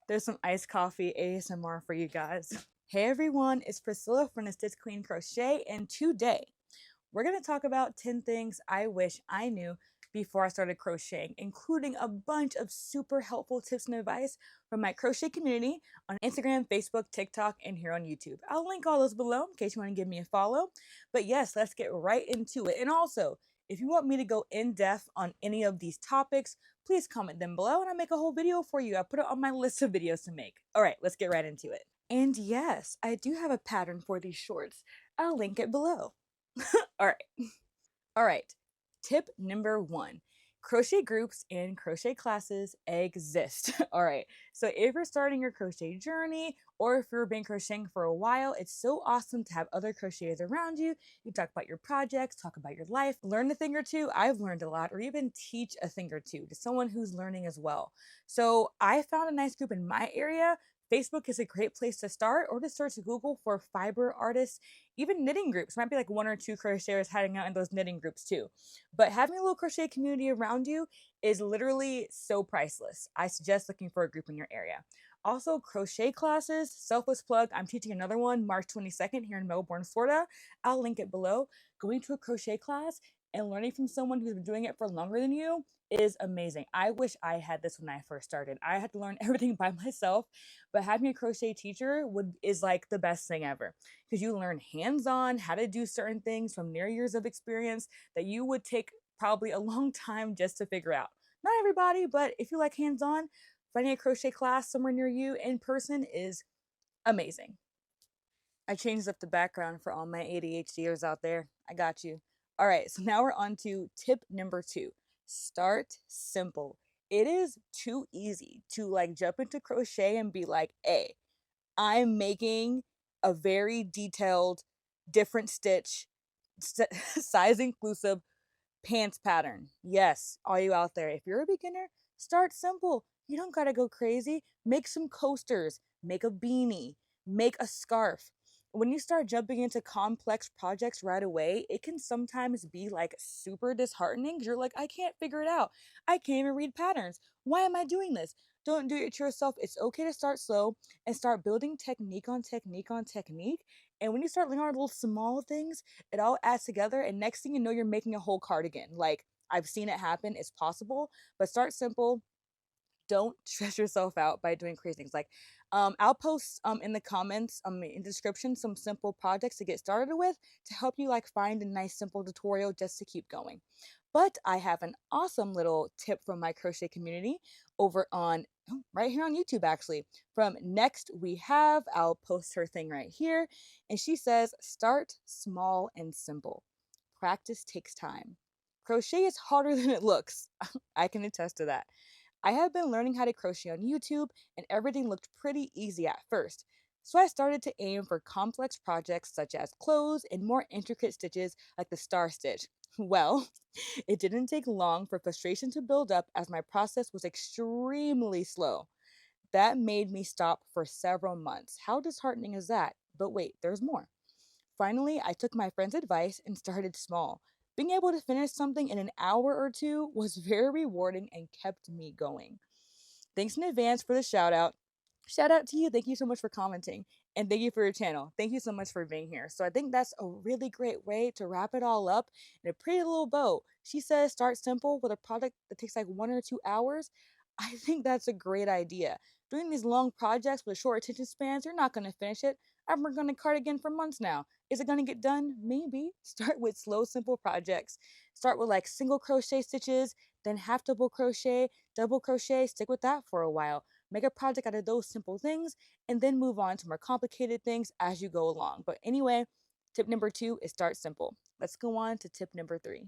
There's some iced coffee ASMR for you guys. Hey everyone, it's Priscilla from the Stitch Queen Crochet, and today we're going to talk about 10 things I wish I knew before I started crocheting, including a bunch of super helpful tips and advice from my crochet community on Instagram, Facebook, TikTok, and here on YouTube. I'll link all those below in case you want to give me a follow. But yes, let's get right into it. And also, if you want me to go in depth on any of these topics, please comment them below and I'll make a whole video for you. I put it on my list of videos to make. All right, let's get right into it. And yes, I do have a pattern for these shorts. I'll link it below. All right. All right. Tip number 1. Crochet groups and crochet classes exist. All right. So if you're starting your crochet journey or if you've been crocheting for a while, it's so awesome to have other crocheters around you. You talk about your projects, talk about your life, learn a thing or two. I've learned a lot, or even teach a thing or two to someone who's learning as well. So I found a nice group in my area. Facebook is a great place to start, or to search Google for fiber artists, even knitting groups. Might be like 1 or 2 crocheters hiding out in those knitting groups too. But having a little crochet community around you is literally so priceless. I suggest looking for a group in your area. Also, crochet classes, selfless plug. I'm teaching another one March 22nd here in Melbourne, Florida. I'll link it below. Going to a crochet class and learning from someone who's been doing it for longer than you is amazing. I wish I had this when I first started. I had to learn everything by myself, but having a crochet teacher is like the best thing ever, because you learn hands-on how to do certain things from near years of experience that you would take probably a long time just to figure out. Not everybody, but if you like hands-on, finding a crochet class somewhere near you in person is amazing. I changed up the background for all my ADHDers out there. I got you. All right, so now we're on to tip number 2. Start simple. It is too easy to like jump into crochet and be like, hey, I'm making a very detailed, different stitch, size inclusive pants pattern. Yes, all you out there, if you're a beginner, start simple. You don't gotta go crazy. Make some coasters, make a beanie, make a scarf. When you start jumping into complex projects right away, it can sometimes be like super disheartening because you're like, I can't figure it out. I can't even read patterns. Why am I doing this? Don't do it to yourself. It's okay to start slow and start building technique on technique on technique. And when you start learning all little small things, it all adds together, and next thing you know, you're making a whole cardigan. Like, I've seen it happen. It's possible, but start simple. Don't stress yourself out by doing crazy things. Like, I'll post in the comments, in the description, some simple projects to get started with to help you like find a nice simple tutorial just to keep going. But I have an awesome little tip from my crochet community over on right here on YouTube, actually. From Next We Have, I'll post her thing right here, and she says, start small and simple. Practice takes time. Crochet is harder than it looks. I can attest to that. I have been learning how to crochet on YouTube, and everything looked pretty easy at first. So I started to aim for complex projects such as clothes and more intricate stitches like the star stitch. Well, it didn't take long for frustration to build up as my process was extremely slow. That made me stop for several months. How disheartening is that? But wait, there's more. Finally, I took my friend's advice and started small. Being able to finish something in an hour or two was very rewarding and kept me going. Thanks in advance for the shout out. Shout out to you. Thank you so much for commenting. And thank you for your channel. Thank you so much for being here. So I think that's a really great way to wrap it all up in a pretty little bow. She says start simple with a project that takes like 1 or 2 hours. I think that's a great idea. Doing these long projects with short attention spans, you're not going to finish it. I've been working on a cardigan for months now. Is it going to get done? Maybe. Start with slow, simple projects. Start with like single crochet stitches, then half double crochet, stick with that for a while. Make a project out of those simple things, and then move on to more complicated things as you go along. But anyway, tip number 2 is start simple. Let's go on to tip number 3.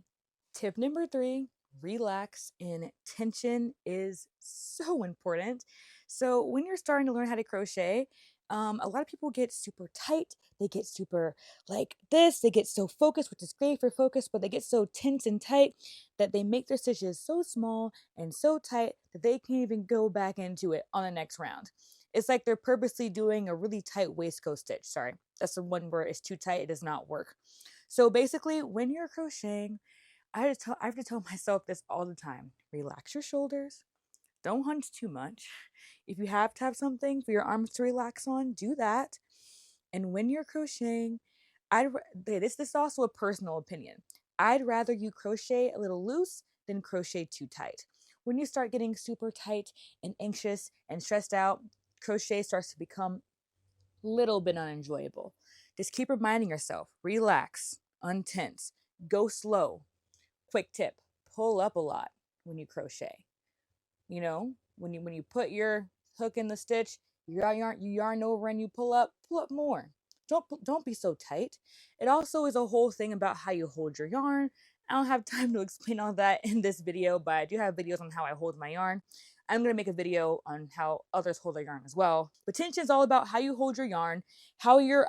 Tip number 3, relax, and tension is so important. So when you're starting to learn how to crochet, a lot of people get super tight. They get super like this. They get so focused, which is great for focus, but they get so tense and tight that they make their stitches so small and so tight that they can't even go back into it on the next round. It's like they're purposely doing a really tight waistcoat stitch. Sorry, that's the one where it's too tight. It does not work. So basically, when you're crocheting, I have to tell myself this all the time. Relax your shoulders, Don't hunch too much. If you have to have something for your arms to relax on, do that. And when you're crocheting, this is also a personal opinion. I'd rather you crochet a little loose than crochet too tight. When you start getting super tight and anxious and stressed out, crochet starts to become a little bit unenjoyable. Just keep reminding yourself, relax, untense, go slow. Quick tip, pull up a lot when you crochet. You know, when you put your hook in the stitch, you yarn over and you pull up more. Don't be so tight. It also is a whole thing about how you hold your yarn. I don't have time to explain all that in this video, but I do have videos on how I hold my yarn. I'm going to make a video on how others hold their yarn as well. But tension is all about how you hold your yarn, how you're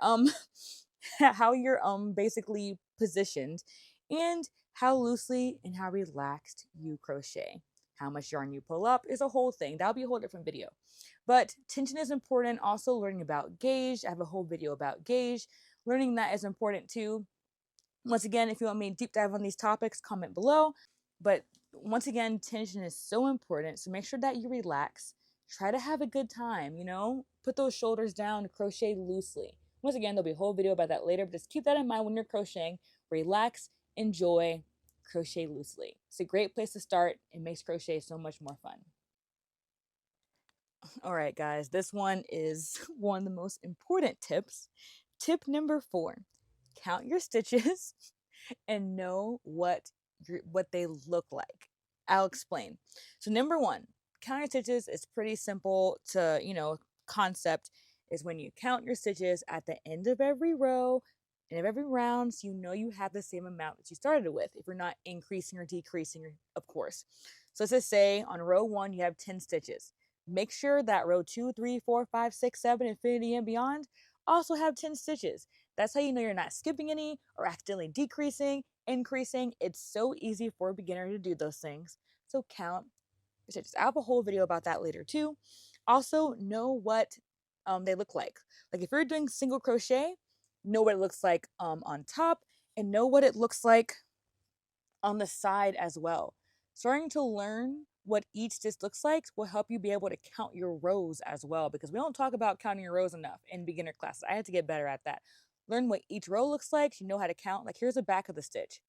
how you're basically positioned, and how loosely and how relaxed you crochet. How much yarn you pull up is a whole thing. That'll be a whole different video. But tension is important. Also learning about gauge. I have a whole video about gauge. Learning that is important too. Once again, if you want me to deep dive on these topics, comment below. But once again, tension is so important. So make sure that you relax. Try to have a good time, you know? Put those shoulders down, crochet loosely. Once again, there'll be a whole video about that later, but just keep that in mind when you're crocheting. Relax, enjoy, crochet loosely. It's a great place to start. It makes crochet so much more fun. All right, guys, this one is one of the most important tips. Tip number 4, count your stitches and know what they look like. I'll explain. So number 1, count your stitches is pretty simple to, concept is when you count your stitches at the end of every row and of every round, so you know you have the same amount that you started with, if you're not increasing or decreasing, of course. So let's just say on row 1, you have 10 stitches. Make sure that row 2, 3, 4, 5, 6, 7, infinity and beyond also have 10 stitches. That's how you know you're not skipping any or accidentally decreasing, increasing. It's so easy for a beginner to do those things. So count your stitches. I have a whole video about that later too. Also, know what they look like. Like if you're doing single crochet, know what it looks like on top and know what it looks like on the side as well. Starting to learn what each stitch looks like will help you be able to count your rows as well, because we don't talk about counting your rows enough in beginner classes. I had to get better at that. Learn what each row looks like so you know how to count. Like here's the back of the stitch.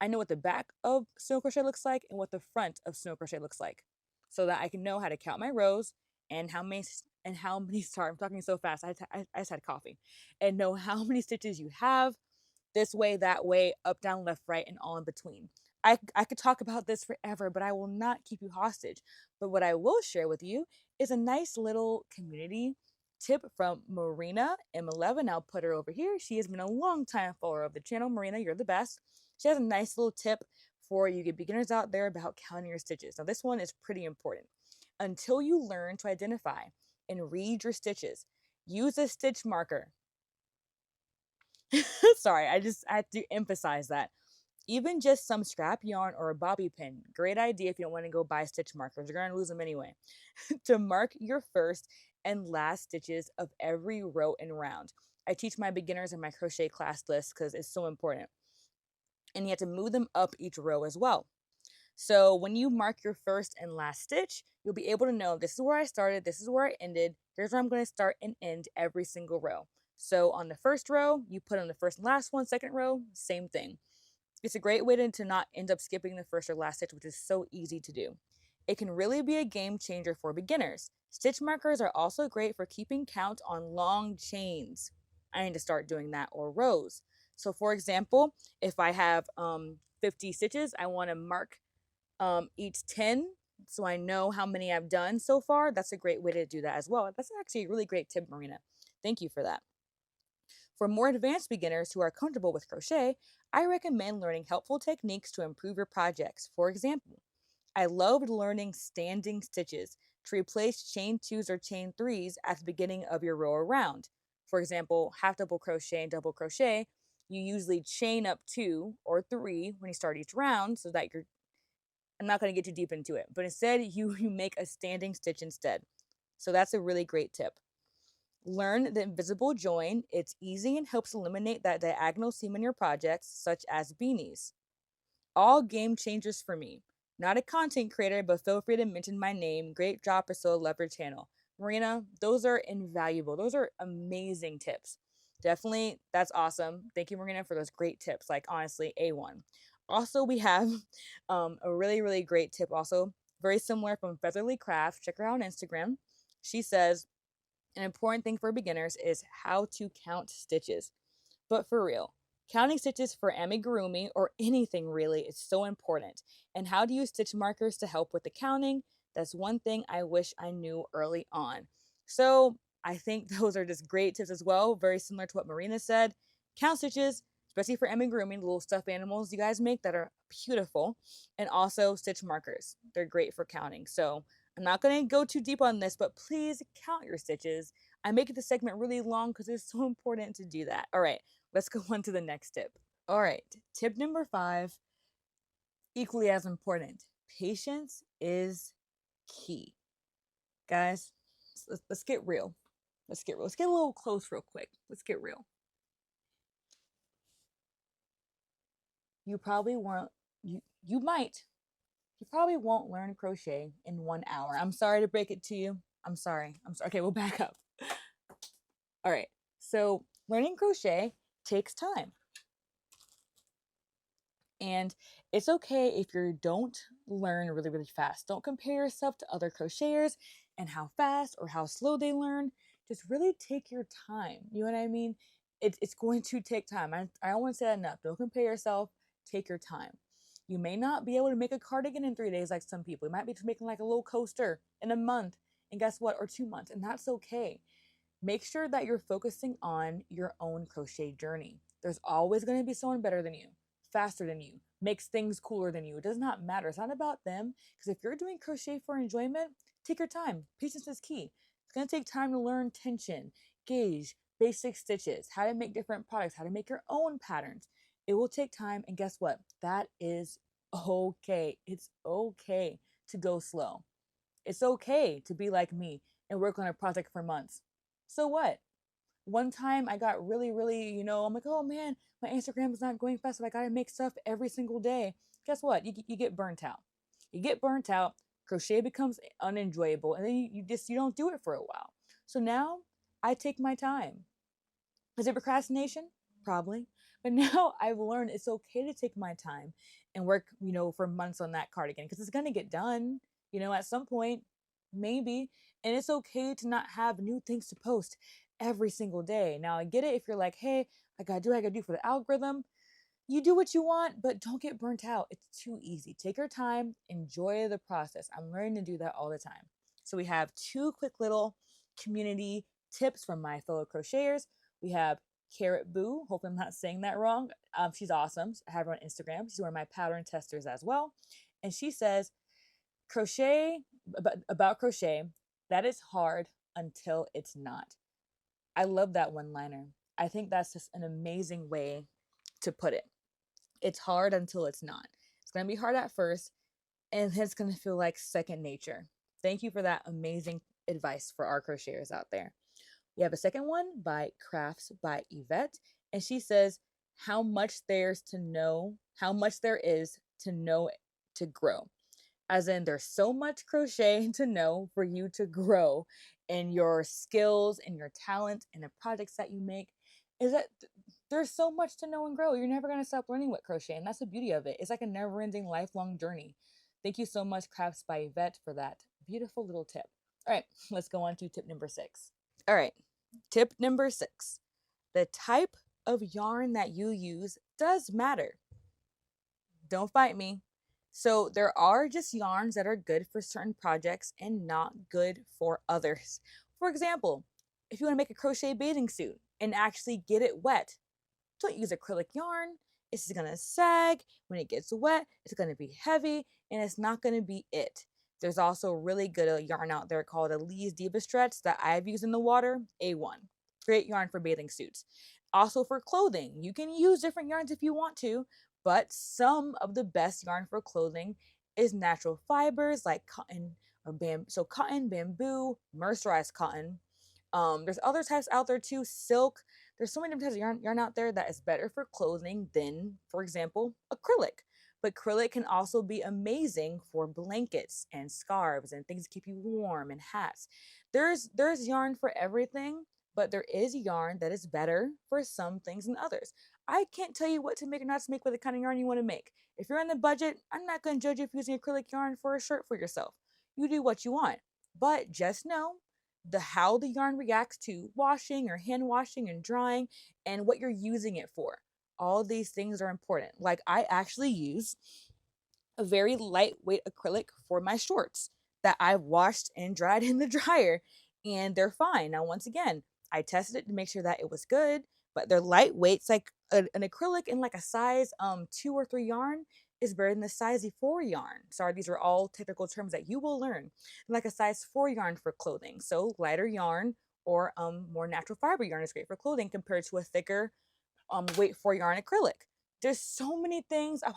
I know what the back of single crochet looks like and what the front of single crochet looks like, so that I can know how to count my rows and how many sorry, I'm talking so fast. I just had coffee. And know how many stitches you have, this way, that way, up, down, left, right, and all in between. I could talk about this forever, but I will not keep you hostage. But what I will share with you is a nice little community tip from Marina M11. I'll put her over here. She has been a long time follower of the channel. Marina, you're the best. She has a nice little tip for you beginners out there about counting your stitches. Now, this one is pretty important. Until you learn to identify and read your stitches, use a stitch marker. Sorry, I had to emphasize that. Even just some scrap yarn or a bobby pin, great idea if you don't want to go buy stitch markers. You're going to lose them anyway. To mark your first and last stitches of every row and round. I teach my beginners in my crochet class list because it's so important. And you have to move them up each row as well. So when you mark your first and last stitch, you'll be able to know this is where I started, this is where I ended, here's where I'm going to start and end every single row. So on the first row, you put on the first and last one, second row, same thing. It's a great way to not end up skipping the first or last stitch, which is so easy to do. It can really be a game changer for beginners. Stitch markers are also great for keeping count on long chains. I need to start doing that, or rows. So for example, if I have 50 stitches, I want to mark each 10 so I know how many I've done so far. That's a great way to do that as well. That's actually a really great tip, Marina. Thank you for that. For more advanced beginners who are comfortable with crochet, I recommend learning helpful techniques to improve your projects. For example, I loved learning standing stitches to replace chain 2s or chain 3s at the beginning of your row or round. For example, half double crochet and double crochet, you usually chain up 2 or 3 when you start each round, so that I'm not going to get too deep into it, but instead you make a standing stitch instead. So that's a really great tip. Learn the invisible join. It's easy and helps eliminate that diagonal seam in your projects, such as beanies. All game changers for me. Not a content creator, but feel free to mention my name. Great job, Priscilla. Love your channel. Marina, those are invaluable. Those are amazing tips. Definitely, that's awesome. Thank you, Marina, for those great tips. Like, honestly, A1. Also, we have a really, really great tip also, very similar from Featherly Craft. Check her out on Instagram. She says, an important thing for beginners is how to count stitches. But for real, counting stitches for amigurumi or anything really is so important. And how to use stitch markers to help with the counting, that's one thing I wish I knew early on. So I think those are just great tips as well, very similar to what Marina said. Count stitches, especially for amigurumi, the little stuffed animals you guys make that are beautiful, and also stitch markers. They're great for counting. So I'm not going to go too deep on this, but please count your stitches. I make the segment really long because it's so important to do that. All right, let's go on to the next tip. All right, tip number 5, equally as important. Patience is key. Guys, let's get real. Let's get real. Let's get a little close real quick. Let's get real. You probably won't, you might, you probably won't learn crochet in 1 hour. I'm sorry to break it to you. I'm sorry. Okay, we'll back up. All right, so learning crochet takes time. And it's okay if you don't learn really, really fast. Don't compare yourself to other crocheters and how fast or how slow they learn. Just really take your time. You know what I mean? It's going to take time. I don't want to say that enough. Don't compare yourself. Take your time. You may not be able to make a cardigan in 3 days like some people. You might be making like a little coaster in a month. And guess what? Or 2 months. And that's okay. Make sure that you're focusing on your own crochet journey. There's always going to be someone better than you, faster than you, makes things cooler than you. It does not matter. It's not about them. Because if you're doing crochet for enjoyment, take your time. Patience is key. It's going to take time to learn tension, gauge, basic stitches, how to make different products, how to make your own patterns. It will take time. And guess what? That is okay. It's okay to go slow. It's okay to be like me and work on a project for months. So what? One time I got really, really, I'm like, oh man, my Instagram is not going fast. So I got to make stuff every single day. Guess what? You get burnt out. You get burnt out. Crochet becomes unenjoyable. And then you don't do it for a while. So now I take my time. Is it procrastination? Probably. But now I've learned it's okay to take my time and work, for months on that cardigan because it's going to get done, at some point, maybe. And it's okay to not have new things to post every single day. Now, I get it if you're like, hey, I gotta do for the algorithm. You do what you want, but don't get burnt out. It's too easy. Take your time, enjoy the process. I'm learning to do that all the time. So we have 2 quick little community tips from my fellow crocheters. We have Carrot Boo. Hopefully I'm not saying that wrong. She's awesome. I have her on Instagram. She's one of my pattern testers as well. And she says, crochet, about crochet, that is hard until it's not. I love that one-liner. I think that's just an amazing way to put it. It's hard until it's not. It's going to be hard at first, and then it's going to feel like second nature. Thank you for that amazing advice for our crocheters out there. We have a second one by Crafts by Yvette, and she says, how much there is to know to grow. As in, there's so much crochet to know for you to grow in your skills and your talent and the projects that you make. Is that there's so much to know and grow. You're never going to stop learning with crochet, and that's the beauty of it. It's like a never-ending, lifelong journey. Thank you so much, Crafts by Yvette, for that beautiful little tip. All right, let's go on to tip number 6. All right, tip number 6. The type of yarn that you use does matter. Don't fight me. So there are just yarns that are good for certain projects and not good for others. For example, if you want to make a crochet bathing suit and actually get it wet, don't use acrylic yarn. It's going to sag. When it gets wet, it's going to be heavy and it's not going to be it. There's also really good yarn out there called Elise Diva Stretch that I've used in the water, A1. Great yarn for bathing suits. Also for clothing, you can use different yarns if you want to, but some of the best yarn for clothing is natural fibers like cotton or cotton, bamboo, mercerized cotton. There's other types out there too, silk. There's so many different types of yarn out there that is better for clothing than, for example, acrylic. But acrylic can also be amazing for blankets and scarves and things to keep you warm and hats. There's yarn for everything, but there is yarn that is better for some things than others. I can't tell you what to make or not to make with the kind of yarn you want to make. If you're on the budget, I'm not going to judge you for using acrylic yarn for a shirt for yourself. You do what you want. But just know how the yarn reacts to washing or hand washing and drying and what you're using it for. All these things are important. Like I actually use a very lightweight acrylic for my shorts that I've washed and dried in the dryer, and they're fine. Now, once again, I tested it to make sure that it was good, but they're lightweight. It's like an acrylic in like a size 2 or 3 yarn is better than the size 4 yarn. Sorry, these are all technical terms that you will learn. Like a size 4 yarn for clothing. So lighter yarn or more natural fiber yarn is great for clothing compared to a thicker weight 4 yarn acrylic. There's so many things. I'll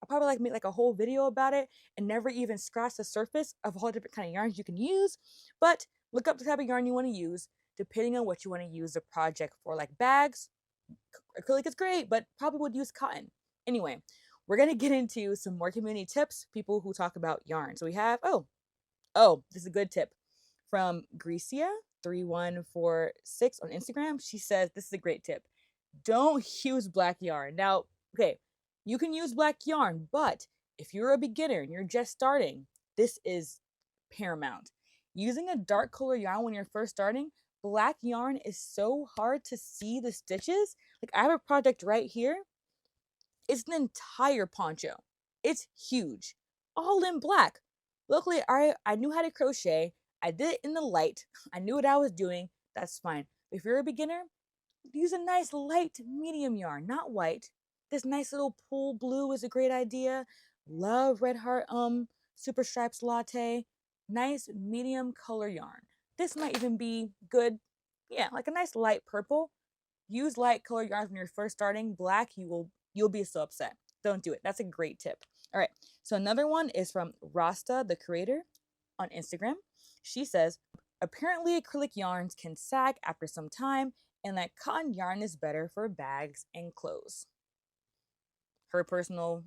probably like make like a whole video about it and never even scratch the surface of all different kind of yarns you can use. But look up the type of yarn you want to use depending on what you want to use the project for. Like bags, acrylic is great, but probably would use cotton. Anyway, we're gonna get into some more community tips, people who talk about yarn. So we have, this is a good tip from Grecia3146 on Instagram. She says this is a great tip. Don't use black yarn. Now, okay, you can use black yarn, but if you're a beginner and you're just starting, this is paramount. Using a dark color yarn when you're first starting, black yarn is so hard to see the stitches. Like I have a project right here. It's an entire poncho. It's huge, all in black. Luckily, I knew how to crochet. I did it in the light. I knew what I was doing. That's fine. If you're a beginner, use a nice light medium yarn, not white. This nice little pool blue is a great idea. Love Red Heart Super Stripes Latte. Nice medium color yarn. This might even be good. Yeah, like a nice light purple. Use light color yarns when you're first starting. Black, you'll be so upset. Don't do it. That's a great tip. All right. So another one is from Rasta, the creator, on Instagram. She says, apparently acrylic yarns can sag after some time, and that cotton yarn is better for bags and clothes. Their personal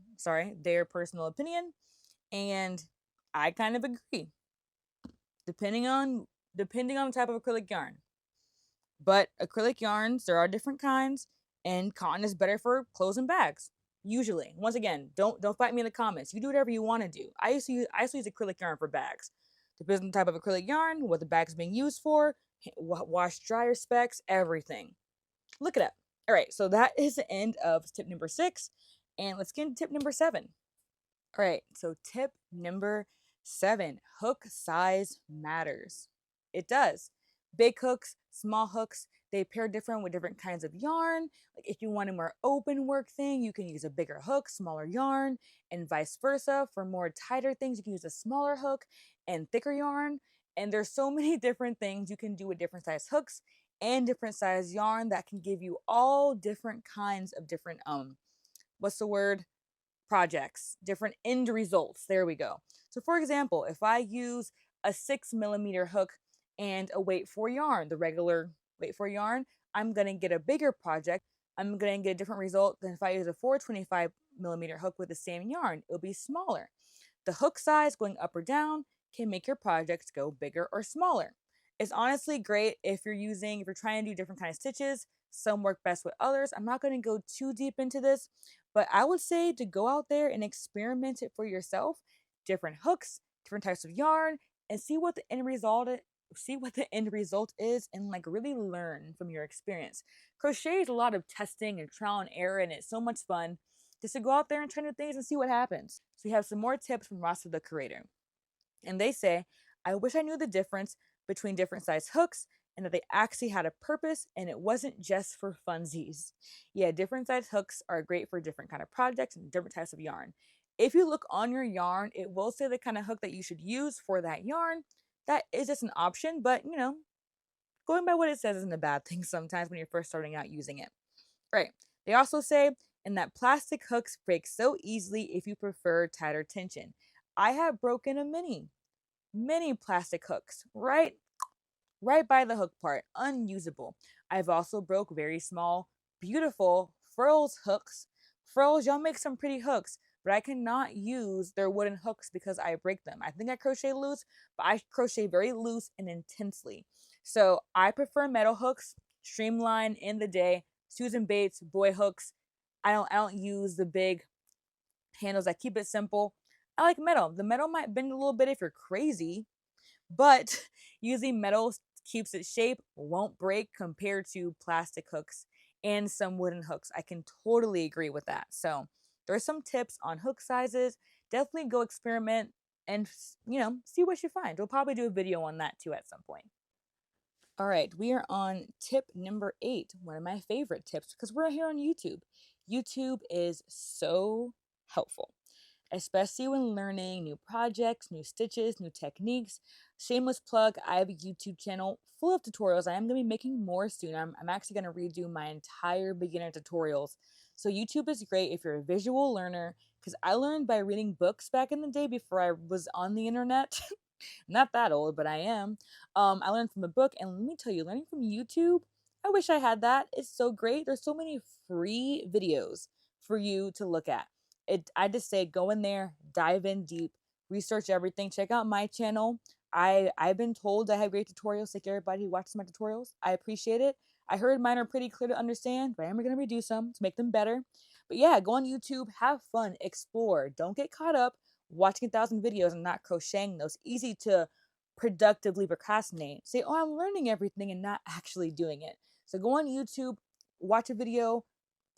opinion, and I kind of agree. Depending on the type of acrylic yarn. But acrylic yarns, there are different kinds, and cotton is better for clothes and bags. Usually. Once again, don't fight me in the comments. You do whatever you want to do. I used to use acrylic yarn for bags. Depends on the type of acrylic yarn, what the bag's being used for, wash dryer specs, everything. Look it up. All right, so that is the end of tip number 6, and let's get into tip number 7. All right, so tip number 7, hook size matters. It does. Big hooks, small hooks, they pair different with different kinds of yarn. Like if you want a more open work thing, you can use a bigger hook, smaller yarn, and vice versa. For more tighter things, you can use a smaller hook and thicker yarn. And there's so many different things you can do with different size hooks and different size yarn that can give you all different kinds of different projects, different end results. There we go. So for example, if I use a 6mm hook and a weight 4 yarn, the regular weight 4 yarn, I'm going to get a bigger project. I'm going to get a different result than if I use a 425mm hook with the same yarn. It'll be smaller. The hook size going up or down can make your projects go bigger or smaller. It's honestly great if you're trying to do different kind of stitches. Some work best with others. I'm not going to go too deep into this, but I would say to go out there and experiment it for yourself. Different hooks, different types of yarn, and see what the end result is, and like really learn from your experience. Crochet is a lot of testing and trial and error, and it's so much fun just to go out there and try new things and see what happens. So we have some more tips from Rasta the creator. And they say, I wish I knew the difference between different size hooks and that they actually had a purpose and it wasn't just for funsies. Yeah, different size hooks are great for different kind of projects and different types of yarn. If you look on your yarn, it will say the kind of hook that you should use for that yarn. That is just an option, but going by what it says isn't a bad thing sometimes when you're first starting out using it. Right. They also say, and that plastic hooks break so easily if you prefer tighter tension. I have broken a many plastic hooks right by the hook part, unusable. I've also broke very small, beautiful frills hooks. Frills, y'all make some pretty hooks, but I cannot use their wooden hooks because I break them. I think I crochet loose, but I crochet very loose and intensely. So I prefer metal hooks, streamline in the day, Susan Bates, boy hooks. I don't use the big handles. I keep it simple. I like metal. The metal might bend a little bit if you're crazy, but using metal keeps its shape, won't break compared to plastic hooks and some wooden hooks. I can totally agree with that. So there's some tips on hook sizes. Definitely go experiment and see what you find. We'll probably do a video on that too at some point. All right, we are on tip number 8, one of my favorite tips because we're here on YouTube. YouTube is so helpful, especially when learning new projects, new stitches, new techniques. Shameless plug, I have a YouTube channel full of tutorials. I am going to be making more soon. I'm actually going to redo my entire beginner tutorials. So YouTube is great if you're a visual learner, because I learned by reading books back in the day before I was on the internet. Not that old, but I am. I learned from a book, and let me tell you, learning from YouTube, I wish I had that. It's so great. There's so many free videos for you to look at. I just say go in there, dive in deep, research everything. Check out my channel. I've been told I have great tutorials. Thank everybody who watches my tutorials. I appreciate it. I heard mine are pretty clear to understand, but I'm going to redo some to make them better. But yeah, go on YouTube, have fun, explore. Don't get caught up watching 1,000 videos and not crocheting those. Easy to productively procrastinate. Say, oh, I'm learning everything and not actually doing it. So go on YouTube, watch a video,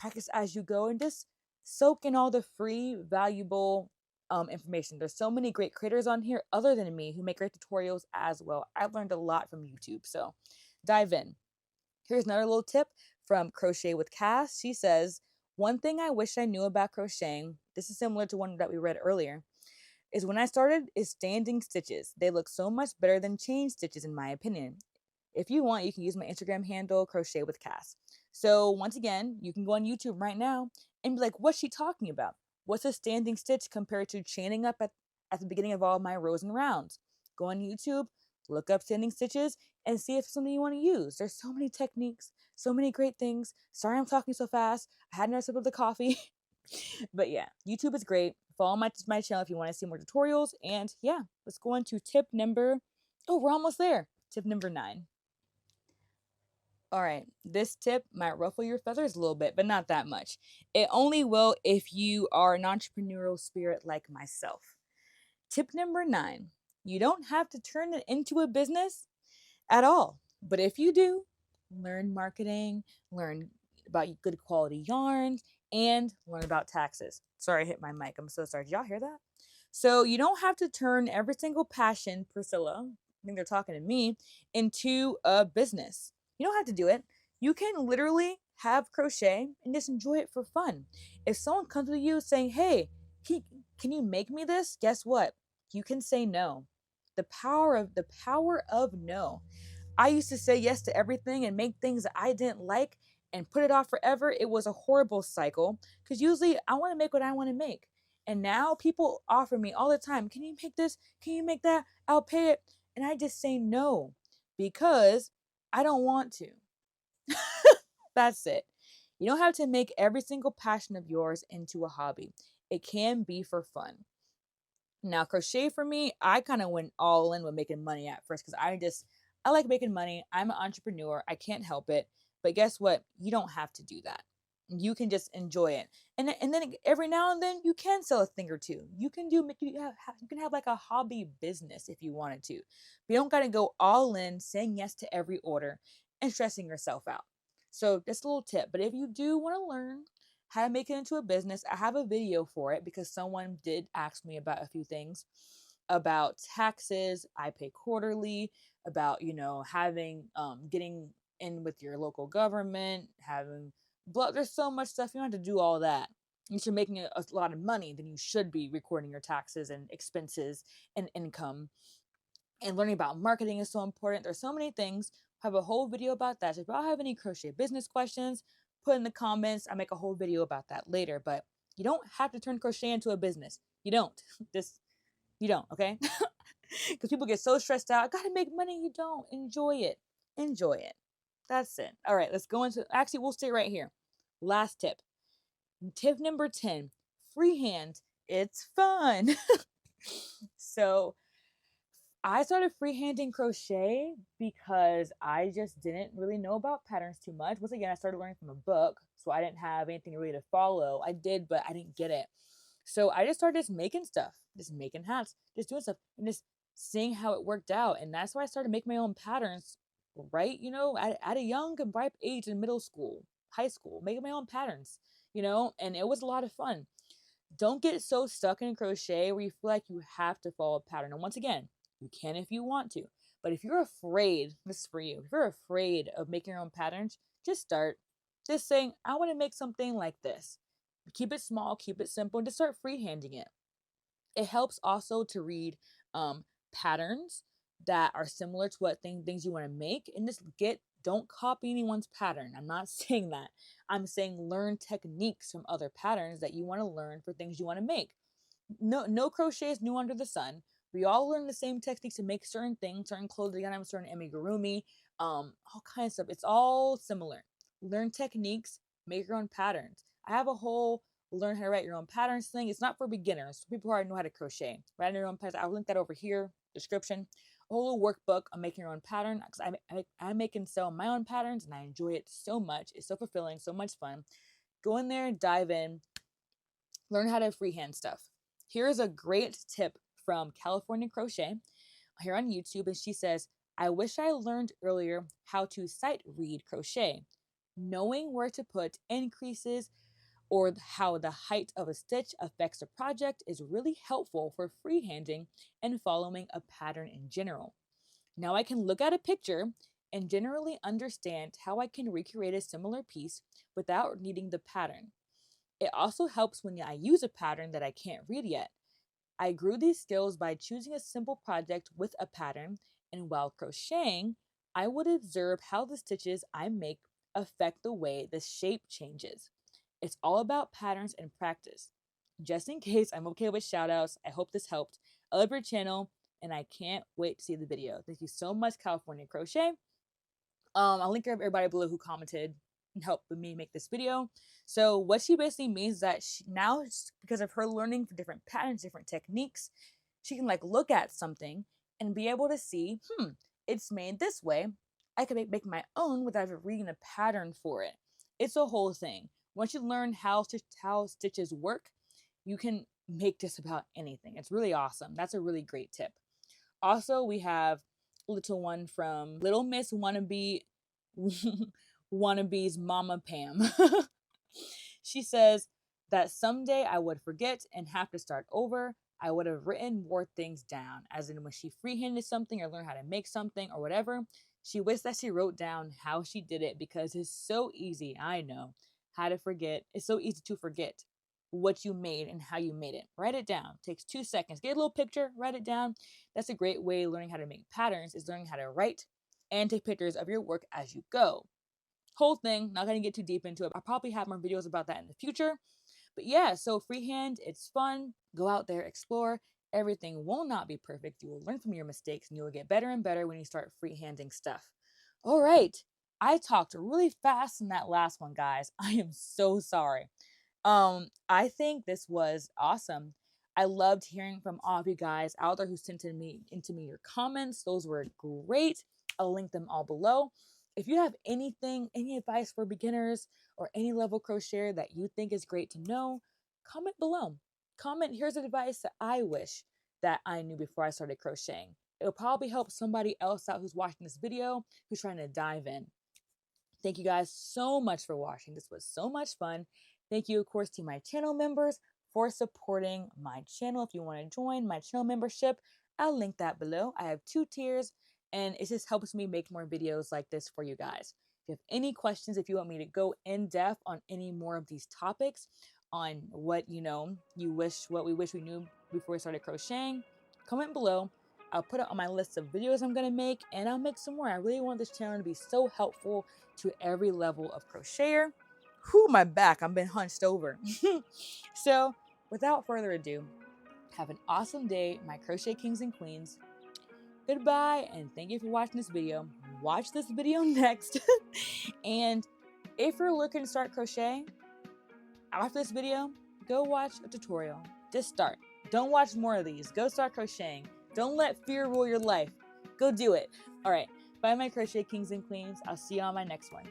practice as you go, and just soak in all the free, valuable information. There's so many great creators on here other than me who make great tutorials as well. I've learned a lot from YouTube, so dive in. Here's another little tip from Crochet with Cass. She says, one thing I wish I knew about crocheting, this is similar to one that we read earlier, is when I started is standing stitches. They look so much better than chain stitches in my opinion. If you want, you can use my Instagram handle, Crochet with Cass. So once again, you can go on YouTube right now and be like, what's she talking about? What's a standing stitch compared to chaining up at the beginning of all my rows and rounds? Go on YouTube, look up standing stitches, and see if it's something you want to use. There's so many techniques, so many great things. Sorry I'm talking so fast. I had another sip of the coffee. But yeah, YouTube is great. Follow my channel if you want to see more tutorials. And yeah, let's go on to tip number, oh, we're almost there. Tip number 9. All right, this tip might ruffle your feathers a little bit, but not that much. It only will if you are an entrepreneurial spirit like myself. Tip number 9, you don't have to turn it into a business at all. But if you do, learn marketing, learn about good quality yarns, and learn about taxes. Sorry, I hit my mic. I'm so sorry. Did y'all hear that? So you don't have to turn every single passion, Priscilla, I think they're talking to me, into a business. You don't have to do it. You can literally have crochet and just enjoy it for fun. If someone comes to you saying, hey, can you make me this? Guess what? You can say no. The power of no. I used to say yes to everything and make things that I didn't like and put it off forever. It was a horrible cycle because usually I want to make what I want to make. And now people offer me all the time, can you make this? Can you make that? I'll pay it. And I just say no because I don't want to. That's it. You don't have to make every single passion of yours into a hobby. It can be for fun. Now, crochet for me, I kind of went all in with making money at first because I like making money. I'm an entrepreneur. I can't help it. But guess what? You don't have to do that. You can just enjoy it. And then every now and then you can sell a thing or two. You can have like a hobby business if you wanted to. But you don't got to go all in, saying yes to every order and stressing yourself out. So that's a little tip. But if you do want to learn how to make it into a business, I have a video for it because someone did ask me about a few things about taxes. I pay quarterly, about having getting in with your local government, having there's so much stuff. You don't have to do all that. If you're making a lot of money, then you should be recording your taxes and expenses and income. And learning about marketing is so important. There's so many things. I have a whole video about that. So if y'all have any crochet business questions, put in the comments. I make a whole video about that later. But you don't have to turn crochet into a business. You don't. You don't, okay? Because people get so stressed out. I gotta make money. You don't. Enjoy it. Enjoy it. That's it. All right, let's go into, actually, we'll stay right here. Last tip. Tip number 10, freehand It's fun. So I started freehanding crochet because I just didn't really know about patterns too much. Once again, I started learning from a book, so I didn't have anything really to follow. I did, but I didn't get it. So I just started just making stuff, just making hats, just doing stuff, and just seeing how it worked out. And that's why I started making my own patterns, right? At a young and ripe age in middle school, high school, making my own patterns, and it was a lot of fun. Don't get so stuck in crochet where you feel like you have to follow a pattern. And once again, you can if you want to. But if you're afraid, this is for you. If you're afraid of making your own patterns, just start. Just saying, I want to make something like this. Keep it small, keep it simple, and just start freehanding it. It helps also to read patterns that are similar to what things you want to make, and just don't copy anyone's pattern. I'm not saying that. I'm saying learn techniques from other patterns that you want to learn for things you want to make. No crochet is new under the sun. We all learn the same techniques to make certain things, certain clothing items, certain amigurumi, all kinds of stuff. It's all similar. Learn techniques, make your own patterns. I have a whole learn how to write your own patterns thing. It's not for beginners, for people who already know how to crochet. Write your own patterns. I'll link that over here, description. A whole workbook on making your own pattern, because I make and sell my own patterns, and I enjoy it so much. It's so fulfilling, so much fun. Go in there, dive in, learn how to freehand stuff. Here's a great tip from California Crochet here on YouTube, and she says, I wish I learned earlier how to sight read crochet. Knowing where to put increases or how the height of a stitch affects a project is really helpful for freehanding and following a pattern in general. Now I can look at a picture and generally understand how I can recreate a similar piece without needing the pattern. It also helps when I use a pattern that I can't read yet. I grew these skills by choosing a simple project with a pattern, and while crocheting, I would observe how the stitches I make affect the way the shape changes. It's all about patterns and practice. Just in case, I'm okay with shoutouts. I hope this helped. I love your channel, and I can't wait to see the video. Thank you so much, California Crochet. I'll link everybody below who commented and helped me make this video. So what she basically means is that now, because of her learning for different patterns, different techniques, she can look at something and be able to see, it's made this way. I can make my own without even reading a pattern for it. It's a whole thing. Once you learn how stitches work, you can make just about anything. It's really awesome. That's a really great tip. Also, we have a little one from Little Miss Wannabe's Mama Pam. She says that someday I would forget and have to start over. I would have written more things down, as in when she freehanded something or learned how to make something or whatever. She wished that she wrote down how she did it, because it's so easy. I know how to forget. It's so easy to forget what you made and how you made it. Write it down. It takes 2 seconds. Get a little picture, write it down. That's a great way of learning how to make patterns, is learning how to write and take pictures of your work as you go. Whole thing, not going to get too deep into it. I'll probably have more videos about that in the future. But yeah, so freehand, it's fun. Go out there, explore. Everything will not be perfect. You will learn from your mistakes, and you will get better and better when you start freehanding stuff. All right. I talked really fast in that last one, guys. I am so sorry. I think this was awesome. I loved hearing from all of you guys out there who sent me your comments. Those were great. I'll link them all below. If you have any advice for beginners or any level crocheter that you think is great to know, comment below. Comment, here's advice that I wish that I knew before I started crocheting. It'll probably help somebody else out who's watching this video, who's trying to dive in. Thank you guys so much for watching. This was so much fun. Thank you, of course, to my channel members for supporting my channel. If you want to join my channel membership, I'll link that below. I have 2 tiers, and it just helps me make more videos like this for you guys. If you have any questions, if you want me to go in depth on any more of these topics, on what what we wish we knew before we started crocheting, comment below. I'll put it on my list of videos I'm going to make, and I'll make some more. I really want this channel to be so helpful to every level of crocheter. Whew, my back, I've been hunched over. So without further ado, have an awesome day, my crochet kings and queens. Goodbye, and thank you for watching this video. Watch this video next. And if you're looking to start crochet, after this video, go watch a tutorial. Just start. Don't watch more of these. Go start crocheting. Don't let fear rule your life. Go do it. All right. Bye, my crochet kings and queens. I'll see you on my next one.